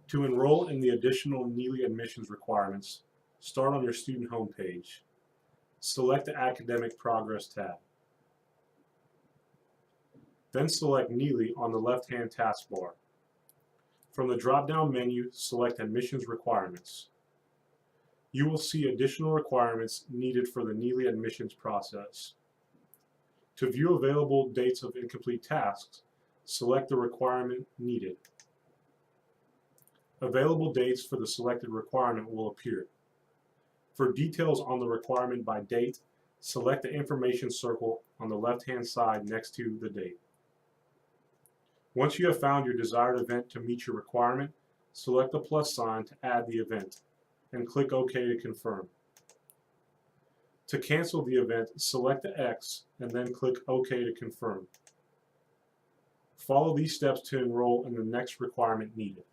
To enroll in the additional Neeley admissions requirements, start on your student homepage. Select the Academic Progress tab. Then select Neeley on the left-hand taskbar. From the drop-down menu, select Admissions Requirements. You will see additional requirements needed for the Neeley admissions process. To view available dates of incomplete tasks, select the requirement needed. Available dates for the selected requirement will appear. For details on the requirement by date, select the information circle on the left-hand side next to the date. Once you have found your desired event to meet your requirement, select the plus sign to add the event, and click OK to confirm. To cancel the event, select the X and then click OK to confirm. Follow these steps to enroll in the next requirement needed.